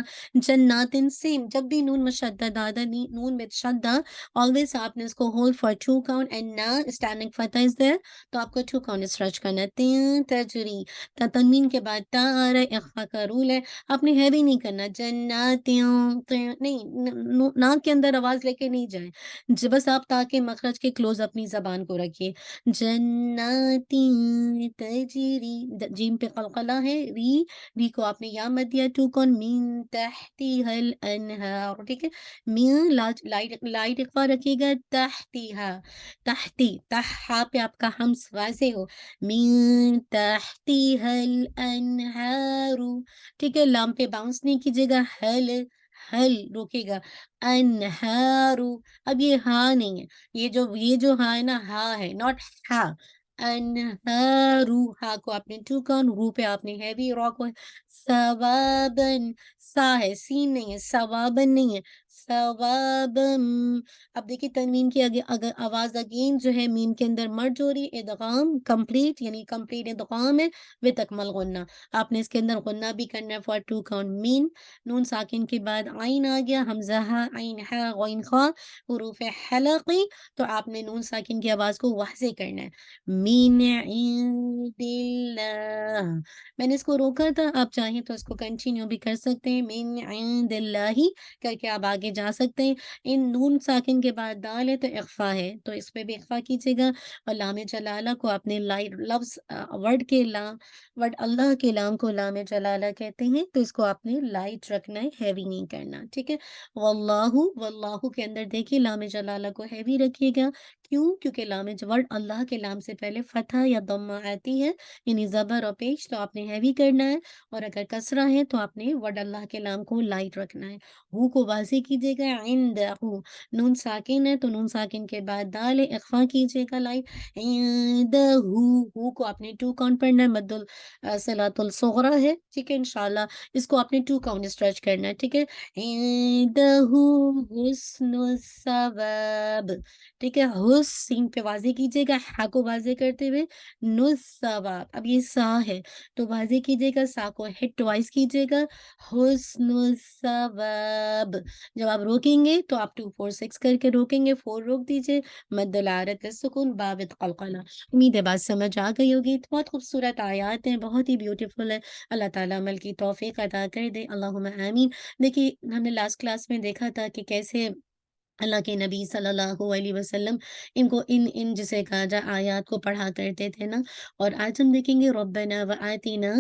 جناتن سیم، جب بھی نون مشدد آتا نون with شدہ، always آپ نے اس کو hold for 2 count and نا standing فتح is there، تو آپ کو 2 count stretch کرنا ہے، تین تجری، تنوین کے بعد تا آ رہا ہے، اخفا کا رول ہے، آپ نے ہیوی نہیں کرنا، جناتیوں نہیں، ناک کے اندر آواز لے کے نہیں جائیں، بس آپ تاکہ مخرج کے کلوز اپنی زبان کو رکھیے، جناتی تجری، جیم پہ قلقلہ ہے، ری کو آپ نے یا مت دیا، ٹو کون من تحتیہا الانہار، ٹھیک ہے؟ من لائٹ اقفا رکھیے گا، تحتیہا، تحتی، تحا پہ آپ کا ہمس واضح ہو، من تحتیہا الانہار، ٹھیک ہے؟ لام پہ باؤنس نہیں کیجیے گا، حل روکے گا، انہارو، اب یہ ہاں نہیں ہے، یہ جو ہاں ہے نا، ہاں ہے، ناٹ ہا، انہارو، ہا کو آپ نے 2 کون، رو پہ آپ نے ہیوی را کو، ثوابن، سا ہے، سین نہیں ہے، ثوابن نہیں ہے، ثوابن، اب دیکھیے تنوین کی اگر آواز اگین جو ہے میم کے اندر مرج ہو رہی ہے، ادغام کمپلیٹ، یعنی کمپلیٹ ادغام ہے وتھ اکمل غنہ، آپ نے اس کے اندر غنہ بھی کرنا ہے فار 2 کاؤنٹ، مین، نون ساکن کے بعد عین آ گیا، حمزہ ہا، عین ہا، غین خا، حروف حلقی، تو آپ نے نون ساکن کی آواز کو واضح کرنا ہے، من عند اللہ، میں نے اس کو روکا تھا، آپ چاہیں تو اس کو کنٹینیو بھی کر سکتے ہیں، من عند اللہ کر کے آپ آگے جا سکتے ہیں، ان نون ساکن کے بعد دال ہے تو اخفا ہے، تو اس پہ بھی اخفا کیجیے گا، اور لام جلالہ کو آپ نے لفظ ورڈ اللہ کے لام کو لام جلالہ کہتے ہیں، تو اس کو آپ نے لائٹ رکھنا ہے، ہیوی نہیں کرنا، ٹھیک ہے؟ واللہ کے اندر دیکھیے لام جلالہ کو ہیوی رکھیے گا، کیوں؟ کیونکہ ورڈ اللہ کے لام سے پہلے فتح یا ضمہ آتی ہے، یعنی زبر اور پیش، تو آپ نے ہیوی کرنا ہے، اور اگر کسرہ ہے تو آپ نے ورڈ اللہ کے لام کو لائٹ رکھنا ہے، ہو کو واضح کیجیے گا، عندہ، نون ساکن ہے تو نون ساکن کے بعد دال ہے، اخفا کیجیے گا لائٹ، عندہ، ہو کو آپ نے 2 کاؤنٹ پڑھنا ہے، مد صلات الصغرا ہے، ٹھیک ہے؟ انشاءاللہ اس کو آپ نے 2 کاؤنٹ اسٹریچ کرنا ہے، ٹھیک ہے؟ عندہ حسن الثواب، ٹھیک ہے؟ سین پہ واضح کیجیے گا، ہا کو واضح کرتے ہوئے، ثواب، اب یہ سا ہے تو واضح کیجیے گا، سا کو ہٹ ٹوائس کیجیے گا، حسن الثواب، جب آپ روکیں گے تو آپ 2 4 6 کر کے روکیں گے، 4 روک دیجیے، مد العارض السکون بابت قلقلہ، امید ہے بات سمجھ آ گئی ہوگی، بہت خوبصورت آیات ہیں، بہت ہی بیوٹیفل ہے، اللہ تعالیٰ عمل کی توفیق عطا کر دے، اللہم آمین۔ دیکھیے ہم نے لاسٹ کلاس میں دیکھا تھا کہ کیسے اللہ کے نبی صلی اللہ علیہ وسلم ان کو ان جسے کہا جائے آیات کو پڑھا کرتے تھے نا، اور آج ہم دیکھیں گے ربنا وآتنا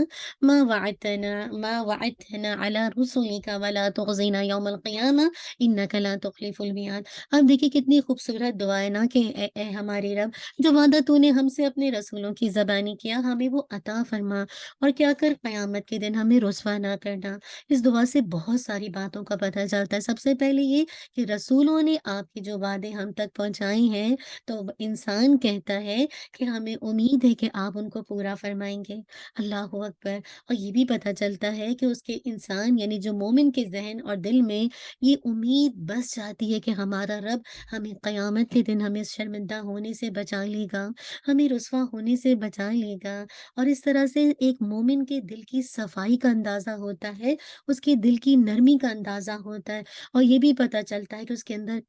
ما وعدتنا علی رسولک ولا تخزنا یوم القیامہ انک لا تخلف المیعاد، اب دیکھیے کتنی خوبصورت دعا ہے نا کہ اے ہمارے رب، جو وعدہ تو نے ہم سے اپنے رسولوں کی زبانی کیا، ہمیں وہ عطا فرما، اور کیا کر قیامت کے دن ہمیں رسوا نہ کرنا۔ اس دعا سے بہت ساری باتوں کا پتہ چلتا ہے، سب سے پہلے یہ کہ رسولوں نے آپ کے جو وعدے ہم تک پہنچائے ہیں، تو انسان کہتا ہے کہ ہمیں امید ہے کہ آپ ان کو پورا فرمائیں گے، اللہ اکبر، اور یہ بھی پتہ چلتا ہے کہ اس کے انسان یعنی جو مومن کے ذہن اور دل میں یہ امید بس جاتی ہے کہ ہمارا رب ہمیں قیامت کے دن ہمیں شرمندہ ہونے سے بچا لے گا، ہمیں رسوا ہونے سے بچا لے گا، اور اس طرح سے ایک مومن کے دل کی صفائی کا اندازہ ہوتا ہے، اس کے دل کی نرمی کا اندازہ ہوتا ہے، اور یہ بھی پتہ چلتا ہے کہ اس کے اندر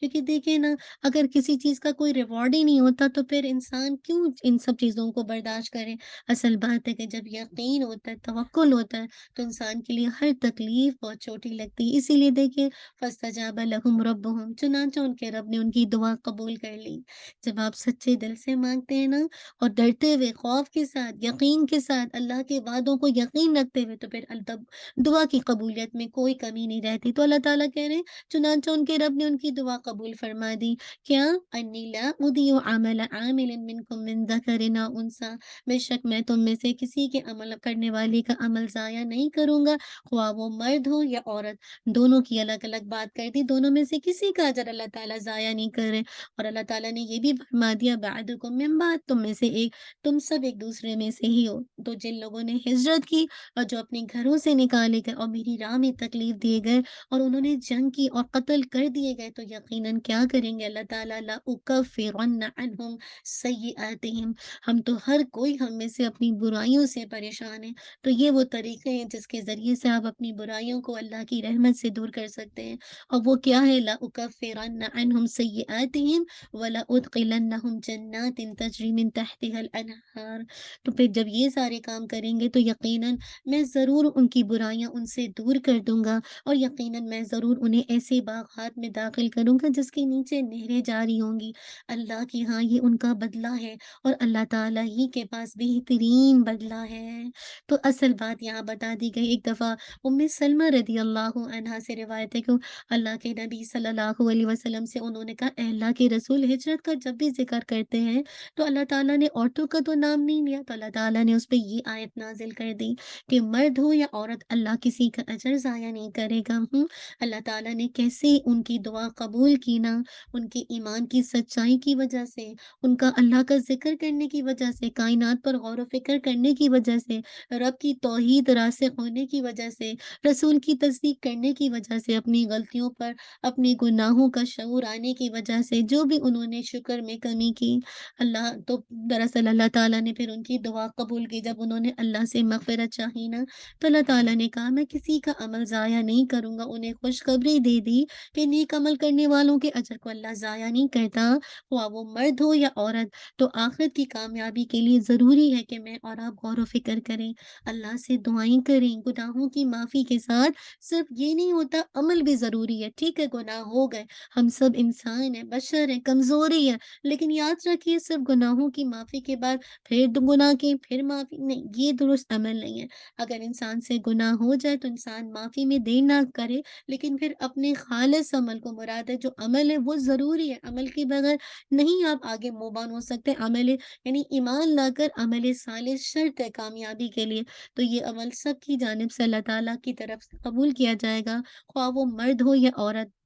کیونکہ دیکھیے نا، اگر کسی چیز کا کوئی ریوارڈ ہی نہیں ہوتا تو پھر انسان کیوں ان سب چیزوں کو برداشت کرے؟ اصل بات ہے کہ جب یقین ہوتا ہے، توکل ہوتا ہے، تو انسان کے لیے ہر تکلیف بہت چھوٹی لگتی ہے۔ اسی لیے دیکھیے فاستجاب لهم ربهم، چنانچہ ان کے رب نے ان کی دعا قبول کر لی۔ جب آپ سچے دل سے مانگتے ہیں نا، اور ڈرتے ہوئے، خوف کے ساتھ، یقین کے ساتھ، اللہ کے وعدوں کو یقین رکھتے ہوئے، تو پھر دعا کی قبولیت میں کوئی کمی نہیں رہتی۔ تو اللہ تعالیٰ کہہ رہے ہیں چنانچہ ان کے رب نے ان کی دعا قبول فرما دی۔ کیا؟ انی لا اضیع عمل عامل منکم من ذکر او انثی، بے شک میں تم میں سے کسی کے عمل کرنے والے کا عمل ضائع نہیں کروں گا، خواہ وہ مرد ہو یا عورت۔ دونوں کی الگ الگ بات کر دی، دونوں میں سے کسی کا اجر اللہ تعالیٰ ضائع نہیں کر رہے۔ اور اللہ تعالیٰ نے یہ بھی فرما دیا بعدکم من بعد، تم میں سے ایک، تم سب ایک دوسرے میں سے ہی ہو۔ تو جن لوگوں نے ہجرت کی اور جو اپنے گھروں سے نکالے گئے اور میری راہ میں تکلیف دیے گئے اور انہوں نے جنگ کی اور قتل کر دیے گئے، تو یقیناً کیا کریں گے اللہ تعالیٰ؟ لَأُكَفِّرَنَّ عَنْهُمْ سَيِّئَاتِهِمْ، ہم تو ہر کوئی ہم میں سے اپنی برائیوں سے پریشان ہے۔ تو یہ وہ طریقے ہیں جس کے ذریعے سے آپ اپنی برائیوں کو اللہ کی رحمت سے دور کر سکتے ہیں۔ اور وہ کیا ہے؟ لَأُكَفِّرَنَّ عَنْهُمْ سَيِّئَاتِهِمْ وَلَأُدْخِلَنَّهُمْ جَنَّاتٍ تَجْرِي مِن تَحْتِهَا الْأَنْهَارُ۔ تو پھر جب یہ سارے کام کریں گے تو یقیناً میں ضرور ان کی برائیاں ان سے دور کر دوں گا، اور یقیناً میں ضرور انہیں ایسے باغات میں داخل کروں گا جس کے نیچے نہریں جاری ہوں گی۔ اللہ کی ہاں یہ ان کا بدلہ ہے، اور اللہ تعالیٰ ہی کے پاس بہترین بدلہ ہے۔ تو اصل بات یہاں بتا دی گئی۔ ایک دفعہ ام سلمہ رضی اللہ عنہا سے روایت ہے کہ اللہ کے نبی صلی اللہ علیہ وسلم سے انہوں نے کہا، اے اللہ کے رسول، ہجرت کا جب بھی ذکر کرتے ہیں تو اللہ تعالیٰ نے عورتوں کا تو نام نہیں لیا، تو اللہ تعالیٰ نے اس پہ یہ آیت نازل کر دی کہ مرد ہو یا عورت، اللہ کسی کا اجر ضائع نہیں کرے گا۔ اللہ تعالیٰ نے کیسے ان کی دعا قبول کی نا، ان کے ایمان کی سچائی کی وجہ سے، ان کا اللہ کا ذکر کرنے کی وجہ سے، کائنات پر غور و فکر کرنے کی وجہ سے، رب کی توحید راسخ ہونے کی وجہ سے، رسول کی تصدیق کرنے کی وجہ سے، اپنی غلطیوں پر اپنے گناہوں کا شعور آنے کی وجہ سے، جو بھی انہوں نے شکر میں کمی کی، اللہ تو دراصل اللہ تعالیٰ نے پھر ان کی دعا قبول کی۔ جب انہوں نے اللہ سے مغفرت چاہی نا، تو اللہ تعالیٰ نے کہا میں کسی کا عمل ضائع نہیں کروں گا، انہیں خوشخبری دے دی کہ نیک عمل کرنے والوں کے اجر کو اللہ ضائع نہیں کرتا، خواہ وہ مرد ہو یا عورت۔ تو آخرت کی کامیابی کے لیے ضروری ہے کہ میں اور آپ غور و فکر کریں، اللہ سے دعائیں کریں، گناہوں کی معافی کے ساتھ۔ صرف یہ نہیں ہوتا، عمل بھی ضروری ہے۔ ٹھیک ہے گناہ ہو گئے، ہم سب انسان ہیں، بشر ہیں، کمزوری ہے، لیکن یاد رکھیے صرف گناہوں کی معافی کے بعد پھر گناہ کی پھر معافی نہیں، یہ درست عمل نہیں ہے۔ اگر انسان سے گناہ ہو جائے تو انسان معافی میں دیر نہ کرے، لیکن پھر اپنے خالص عمل کو، مراد ہے جو عمل ہے وہ ضروری ہے، عمل کے بغیر نہیں آپ آگے موبان ہو سکتے۔ عمل یعنی ایمان لا کر عمل صالح شرط ہے کامیابی کے لیے۔ تو یہ عمل سب کی جانب سے اللہ تعالیٰ کی طرف سے قبول کیا جائے گا، خواہ وہ مرد ہو یا عورت۔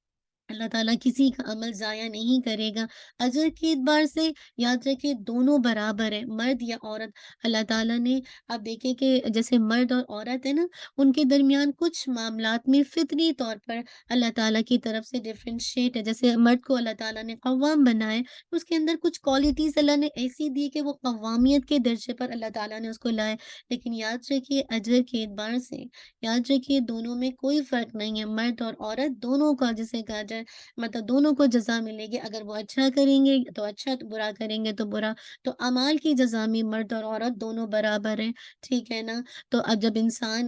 اللہ تعالیٰ کسی کا عمل ضائع نہیں کرے گا۔ اجر کے اعتبار سے یاد رکھیں دونوں برابر ہیں، مرد یا عورت۔ اللہ تعالیٰ نے، آپ دیکھیں کہ جیسے مرد اور عورت ہے نا، ان کے درمیان کچھ معاملات میں فطری طور پر اللہ تعالیٰ کی طرف سے ڈفرینشیٹ ہے۔ جیسے مرد کو اللہ تعالیٰ نے قوام بنائے، اس کے اندر کچھ کوالٹیز اللہ نے ایسی دی کہ وہ قوامیت کے درجے پر اللہ تعالیٰ نے اس کو لائے۔ لیکن یاد رکھیے اجر کے اعتبار سے، یاد رکھیے دونوں میں کوئی فرق نہیں ہے، مرد اور عورت دونوں کا جسے کہا جائے مطلب دونوں کو جزا ملے گی۔ اگر وہ اچھا کریں گے تو اچھا، تو برا کریں گے تو برا۔ تو اعمال کی جزا میں مرد اور عورت دونوں برابر ہیں، ٹھیک ہے نا۔ تو اب جب انسان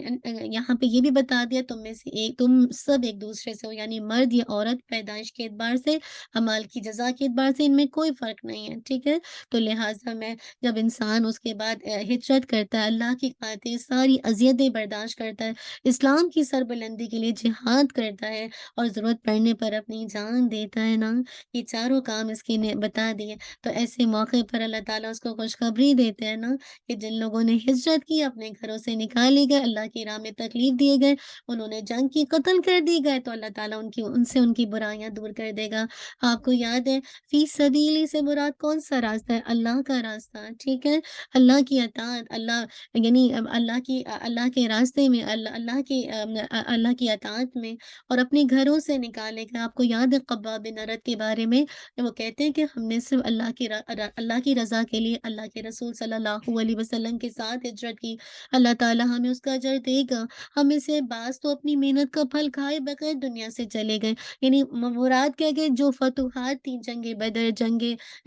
یہاں پہ یہ بھی بتا دیا تم میں سے ایک، تم سب ایک دوسرے سے ہو، یعنی مرد یا عورت پیدائش کے اعتبار سے، اعمال کی جزا کے اعتبار سے ان میں کوئی فرق نہیں ہے، ٹھیک ہے۔ تو لہٰذا میں جب انسان اس کے بعد ہجرت کرتا ہے، اللہ کی خاطر ساری اذیتیں برداشت کرتا ہے، اسلام کی سربلندی کے لیے جہاد کرتا ہے، اور ضرورت پڑنے پر اپنی جان دیتا ہے نا، یہ چاروں کام اس کی نے بتا دیے۔ تو ایسے موقع پر اللہ تعالیٰ اس کو خوشخبری دیتے ہیں نا کہ جن لوگوں نے ہجرت کی، اپنے گھروں سے نکالے گئے، اللہ کی راہ میں تکلیف دیے گئے، انہوں نے جنگ کی، قتل کر دی گئے، تو اللہ تعالیٰ ان کی برائیاں دور کر دے گا۔ آپ کو یاد ہے فی سبیلی سے مراد کون سا راستہ ہے؟ اللہ کا راستہ، ٹھیک ہے۔ اللہ کی اطاعت، اللہ یعنی اللہ کے راستے میں، اللہ کی اطاعت میں، اور اپنے گھروں سے نکالے گا، آپ کو یاد ہے خباب بن ارت کے بارے میں؟ وہ کہتے ہیں کہ ہم نے صرف اللہ کی رضا کے لیے اللہ کے رسول صلی اللہ علیہ وسلم کے ساتھ ہجرت کی، اللہ تعالیٰ ہمیں اس کا اجر دے گا۔ ہم میں سے بعض تو اپنی محنت کا پھل کھائے بغیر دنیا سے چلے گئے، یعنی مراد کیا کہ جو فتوحات تھیں، جنگ بدر، جنگ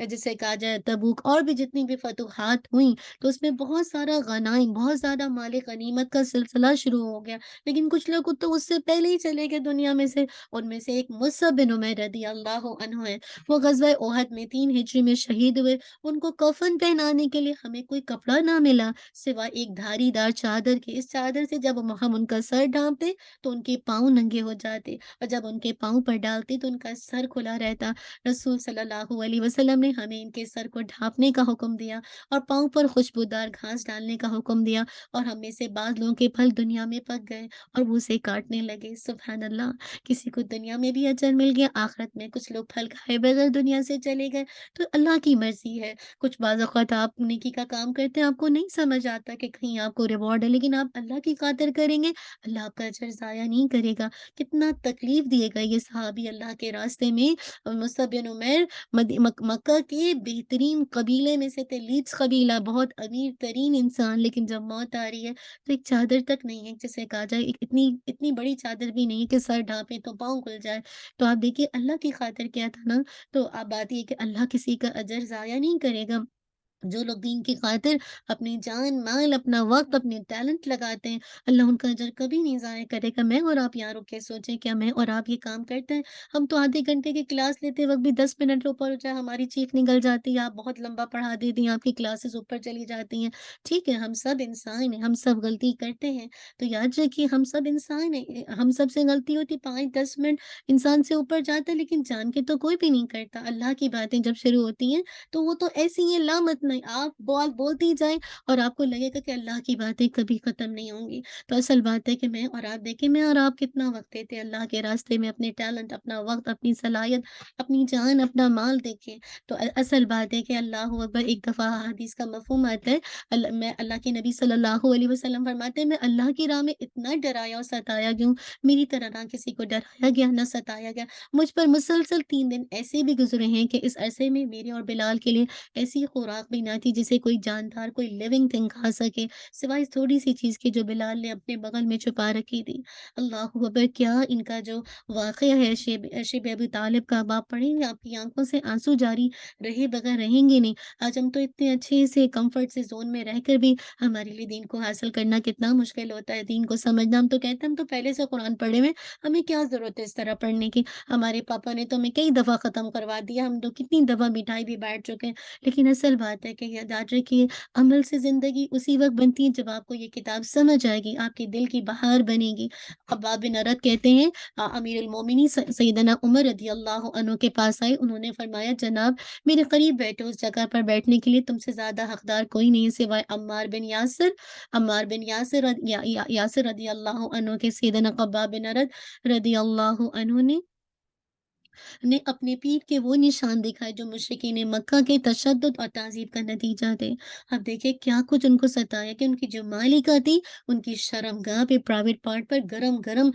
جسے کہا جائے تبوک، اور بھی جتنی بھی فتوحات ہوئیں، تو اس میں بہت سارا غنائم، بہت زیادہ مال غنیمت کا سلسلہ شروع ہو گیا، لیکن کچھ لوگ تو اس سے پہلے ہی چلے گئے دنیا میں سے۔ ان میں سے ایک مصعب بن عمیر رضی اللہ عنہ ہے، وہ غزوہ احد میں 3 ہجری میں شہید ہوئے۔ ان کو کفن پہنانے کے لیے ہمیں کوئی کپڑا نہ ملا سوائے ایک دھاری دار چادر کے۔ اس چادر سے جب ہم ان کا سر ڈھانپتے تو ان کے پاؤں ننگے ہو جاتے، اور جب ان کے پاؤں پر ڈالتے تو ان کا سر کھلا رہتا۔ رسول صلی اللہ علیہ وسلم نے ہمیں ان کے سر کو ڈھانپنے کا حکم دیا اور پاؤں پر خوشبودار گھاس ڈالنے کا حکم دیا، اور ہم میں سے بعض لوگوں کے پھل دنیا میں پک گئے اور وہ اسے کاٹنے لگے۔ سبحان اللہ! کسی کو دنیا میں بھی اجر مل گیا، آخرت میں کچھ لوگ پھل کھائے بغیر دنیا سے چلے گئے۔ تو اللہ کی مرضی ہے، کچھ بعض اوقات آپ نیکی کا کام کرتے ہیں، آپ کو نہیں سمجھ آتا کہ کہیں آپ کو ریوارڈ ہے، لیکن آپ اللہ کی خاطر کریں گے، اللہ آپ کا اجر ضائع نہیں کرے گا۔ کتنا تکلیف دیے گا یہ صحابی اللہ کے راستے میں۔ مصعب بن عمیر مکہ کے بہترین قبیلے میں سے تھے، لیڈس قبیلہ، بہت امیر ترین انسان، لیکن جب موت آ رہی ہے تو ایک چادر تک نہیں ہے جسے کہا جائے، اتنی اتنی بڑی چادر بھی نہیں ہے کہ سر ڈھانپے تو پاؤں کھل جائے۔ تو آپ دیکھیے اللہ کی خاطر کیا تھا نا، تو اب بات یہ کہ اللہ کسی کا اجر ضائع نہیں کرے گا۔ جو لوگ دین کی خاطر اپنی جان مال، اپنا وقت، اپنے ٹیلنٹ لگاتے ہیں، اللہ ان کا اجر کبھی نہیں ضائع کرے گا۔ میں اور آپ یہاں رک کے سوچیں، کیا میں اور آپ یہ کام کرتے ہیں؟ ہم تو آدھے گھنٹے کی کلاس لیتے وقت بھی 10 منٹ اوپر ہو جائے ہماری چیخ نکل جاتی ہے، آپ بہت لمبا پڑھا دیتی ہیں، آپ کی کلاسز اوپر چلی جاتی ہیں۔ ٹھیک ہے، ہم سب انسان ہیں، ہم سب غلطی کرتے ہیں، تو یاد رکھیے ہم سب انسان ہیں، ہم سب سے غلطی ہوتی، 5-10 منٹ انسان سے اوپر جاتا ہے، لیکن جان کے تو کوئی بھی نہیں کرتا۔ اللہ کی باتیں جب شروع ہوتی ہیں تو وہ تو ایسی ہی لامت نہیں، آپ بولتی جائیں اور آپ کو لگے گا کہ اللہ کی باتیں کبھی ختم نہیں ہوں گی۔ تو اصل بات ہے کہ میں اور آپ دیکھیں، میں اور آپ کتنا وقت دیتے ہیں اللہ کے راستے میں، اپنے ٹیلنٹ، اپنا وقت، اپنی صلاحیت، اپنی جان، اپنا مال دیکھیں۔ تو اصل بات ہے کہ اللہ اکبر، ایک دفعہ حدیث کا مفہوم آتا ہے، اللہ کے نبی صلی اللہ علیہ وسلم فرماتے ہیں، میں اللہ کی راہ میں اتنا ڈرایا اور ستایا گیا ہوں، میری طرح نہ کسی کو ڈرایا گیا نہ ستایا گیا۔ مجھ پر مسلسل 3 دن ایسے بھی گزرے ہیں کہ اس عرصے میں میرے اور بلال کے لیے ایسی خوراک بھی نہ تھی جسے کوئی جاندار، کوئی لیونگ تھنگ کھا سکے، سوائے اس تھوڑی سی چیز کے جو بلال نے اپنے بغل میں چھپا رکھی تھی۔ اللہ اکبر! کیا ان کا جو واقعہ ہے شیب ابی طالب کا، اب آپ پڑھیں گے آپ کی آنکھوں سے آنسو جاری رہے بغیر رہیں گے نہیں۔ آج ہم تو اتنے اچھے سے کمفرٹ سے زون میں رہ کر بھی ہمارے لیے دین کو حاصل کرنا کتنا مشکل ہوتا ہے، دین کو سمجھنا۔ ہم تو کہتے ہیں ہم تو پہلے سے قرآن پڑھے ہوئے، ہمیں کیا ضرورت ہے اس طرح پڑھنے کی؟ ہمارے پاپا نے تو ہمیں کئی دفعہ ختم کروا دیا، ہم تو کتنی دفعہ مٹھائی بھی بیٹھ چکے ہیں، لیکن اصل بات ہے کہ یاد رکھیے، عمل سے زندگی اسی وقت بنتی ہے جب آپ کو یہ کتاب سمجھ آئے گی، آپ کے دل کی بہار بنے گی۔ خباب بن ارت کہتے ہیں، امیر المومنین سیدنا عمر رضی اللہ عنہ کے پاس آئے، انہوں نے فرمایا، جناب میرے قریب بیٹھو، اس جگہ پر بیٹھنے کے لیے تم سے زیادہ حقدار کوئی نہیں سوائے عمار بن یاسر رضی اللہ عنہ کے۔ سیدنا خباب بن ارت رضی اللہ عنہ نے اپنے پیر کے وہ نشان دکھائے جو مشرکین مکہ کے تشدد اور تعذیب کا نتیجہ تھے۔ اب دیکھیں کیا کچھ ان کو ستایا کہ ان کی جو مالکہ تھی، ان کی شرمگاہ پہ، پرائیویٹ پارٹ پر گرم گرم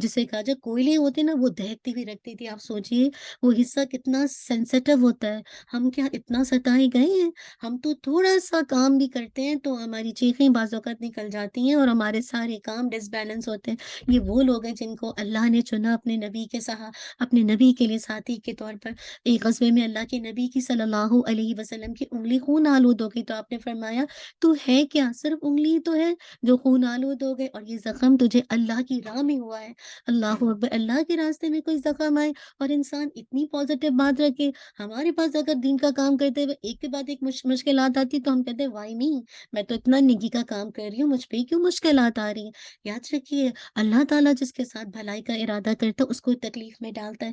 جسے کہا جائے کوئلے ہوتے نا، وہ دہتی ہوئی رکھتی تھی۔ آپ سوچئے وہ حصہ کتنا سینسیٹیو ہوتا ہے، ہم کیا اتنا ستائے گئے ہیں؟ ہم تو تھوڑا سا کام بھی کرتے ہیں تو ہماری چیخیں بعض اوقات نکل جاتی ہیں اور ہمارے سارے کام ڈس بیلنس ہوتے ہیں۔ یہ وہ لوگ ہیں جن کو اللہ نے چنا اپنے نبی کے اپنے نبی کے لیے ساتھی کے طور پر۔ ایک غزوے میں اللہ کے نبی کی صلی اللہ علیہ وسلم کی انگلی خون آلود ہو گئی، تو آپ نے فرمایا، تو ہے کیا؟ صرف انگلی ہی تو ہے جو خون آلود ہو گئے، اور یہ زخم تجھے اللہ کی راہ میں ہوا ہے۔ اللہ اکبر! اللہ کے راستے میں کوئی زخم آئے اور انسان اتنی پازیٹیو بات رکھے۔ ہمارے پاس اگر دین کا کام کرتے ہوئے ایک کے بعد ایک مشکلات آتی تو ہم کہتے ہیں وائی می، میں تو اتنا نیکی کا کام کر رہی ہوں، مجھ پہ کیوں مشکلات آ رہی ہیں؟ یاد رکھیے اللہ تعالیٰ جس کے ساتھ بھلائی کا ارادہ کرتا ہے اس کو تکلیف میں ڈالتا ہے۔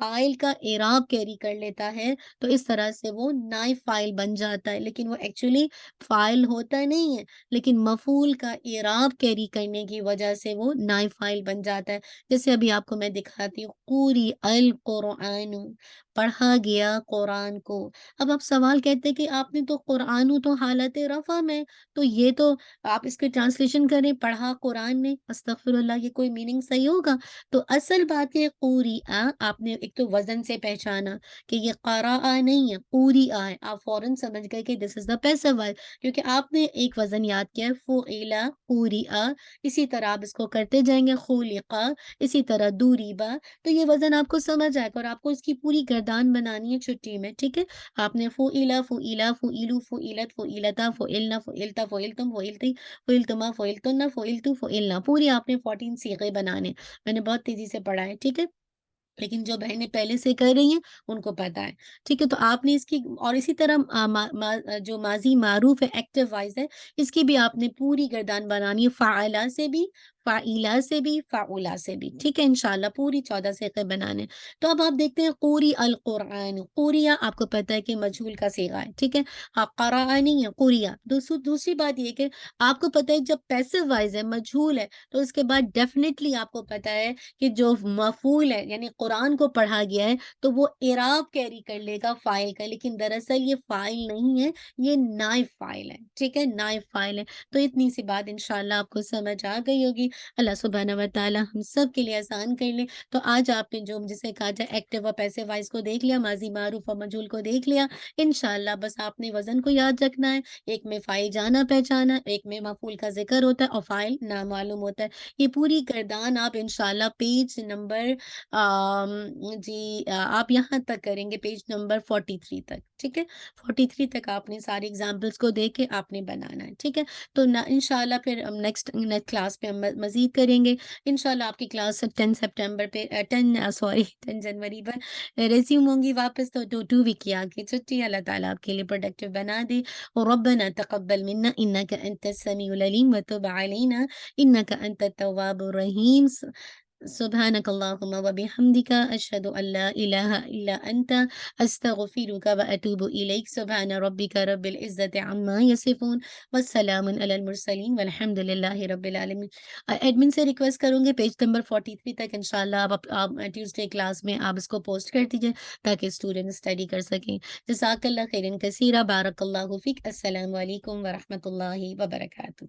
فاعل کا اعراب کیری کر لیتا ہے تو اس طرح سے وہ نائب فاعل بن جاتا ہے، لیکن وہ ایکچولی فاعل ہوتا نہیں ہے، لیکن مفعول کا اعراب کیری کرنے کی وجہ سے وہ نائب فاعل بن جاتا ہے۔ جیسے ابھی آپ کو میں دکھاتی ہوں، قُرِئَ القرآن، پڑھا گیا قرآن کو۔ اب آپ سوال کہتے ہیں کہ آپ نے تو قرآن تو حالت رفع میں، تو یہ تو آپ اس کی ٹرانسلیشن کریں پڑھا قرآن نے، استغفر اللہ، یہ کوئی میننگ صحیح ہوگا؟ تو اصل بات یہ قُرِئَ، آپ نے ایک تو وزن سے پہچانا کہ یہ قرأ نہیں ہے، قُرِئَ ہے، آپ فوراً سمجھ گئے کہ دس از دا پیسو وائس، کیونکہ آپ نے ایک وزن یاد کیا ہے فُعِلَ، قُرِئَ، اسی طرح آپ اس کو کرتے جائیں گے خُلِقَ، اسی طرح ضُرِبَ، تو یہ وزن آپ کو سمجھ آئے گا اور آپ کو اس کی پوری گردان بنانی ہے چھٹی میں، ٹھیک ہے؟ آپ نے فُعِلَ، فُعِلَ، فُعِلُ، فُعِلَت، فُعِلَتا، فُعِلْنَ، فُعِلْتَ، فُعِلْتُم، فُعِلْتِ، فُعِلْتُمَا، فُعِلْتُنَّ، فُعِلْتُ، فُعِلْنَا، پوری آپ نے 14 صیغے بنانے۔ میں نے بہت تیزی سے پڑھا ہے، ٹھیک ہے؟ لیکن جو بہنیں پہلے سے کر رہی ہیں، ان کو پتہ ہے، ٹھیک ہے؟ تو آپ نے اس کی اور اسی طرح جو ماضی معروف ہے، ایکٹیو وائز ہے، اس کی بھی آپ نے پوری گردان بنانی ہے، فعلَ سے بھی، فعِلَ سے بھی، فعُلَ سے بھی، ٹھیک ہے؟ انشاءاللہ پوری 14 صیغے بنانے۔ تو اب آپ دیکھتے ہیں قُرِئَ القرآن، قُرِئَ آپ کو پتہ ہے کہ مجہول کا صیغہ ہے، ٹھیک ہے؟ آپ قرأ نہیں ہے، قُرِئَ۔ دوسری بات یہ کہ آپ کو پتہ ہے جب پیسو وائز ہے، مجہول ہے، تو اس کے بعد ڈیفینیٹلی آپ کو پتہ ہے کہ جو مفعول ہے یعنی قرآن کو پڑھا گیا ہے تو وہ اعراب کیری کر لے گا فاعل کا، لیکن دراصل یہ فاعل نہیں ہے، یہ نائب فاعل ہے، ٹھیک ہے؟ نائب فاعل ہے۔ تو اتنی سی بات انشاءاللہ آپ کو سمجھ آ گئی ہوگی۔ اللہ سبحانہ و تعالی ہم سب کے لیے آسان کر لے۔ تو آج آپ نے جو جسے کہا جائے ایکٹیو اور پیسو وائز کو دیکھ لیا، ماضی معروف اور مجہول کو دیکھ لیا، انشاءاللہ بس آپ نے وزن کو یاد رکھنا ہے، ایک میں فاعل جانا پہچانا، ایک میں مفعول کا ذکر ہوتا ہے اور فاعل نامعلوم ہوتا ہے۔ یہ پوری گردان آپ انشاءاللہ پیج نمبر آپ یہاں تک کریں گے پیج نمبر 43 تک، ٹھیک ہے؟ 43 تک آپ نے سارے ایگزامپلس کو دیکھ کے آپ نے بنانا ہے، ٹھیک ہے؟ تو انشاءاللہ پھر ہم نیکسٹ کلاس پہ ہم مزید کریں گے۔ انشاءاللہ آپ کی کلاس 10 سپٹمبر پہ 10 جنوری پر ریزیوم ہوں گی واپس، تو 2 ویک کی آپ کی چھٹی اللہ تعالیٰ آپ کے لیے پروڈکٹیو بنا دے۔ اور ربنا تقبل منا انک انت السمیع العلیم وتب علینا انک انت التواب الرحیم۔ سبحانك اللهم وبحمدك أشهد أن لا إله إلا أنت أستغفرك وأتوب إليك سبحان ربك رب العزة عما يصفون والسلام على المرسلين والحمد لله رب العالمين۔ ایڈمن سے ریکویسٹ کروں گے پیج نمبر 43 تک انشاءاللہ آپ ٹیوزڈے کلاس میں آپ اس کو پوسٹ کر دیجئے تاکہ اسٹوڈنٹ اسٹڈی کر سکیں۔ جزاک اللہ خیرن کثیرہ، بارک اللہ فیک، السلام علیکم ورحمۃ اللہ وبرکاتہ۔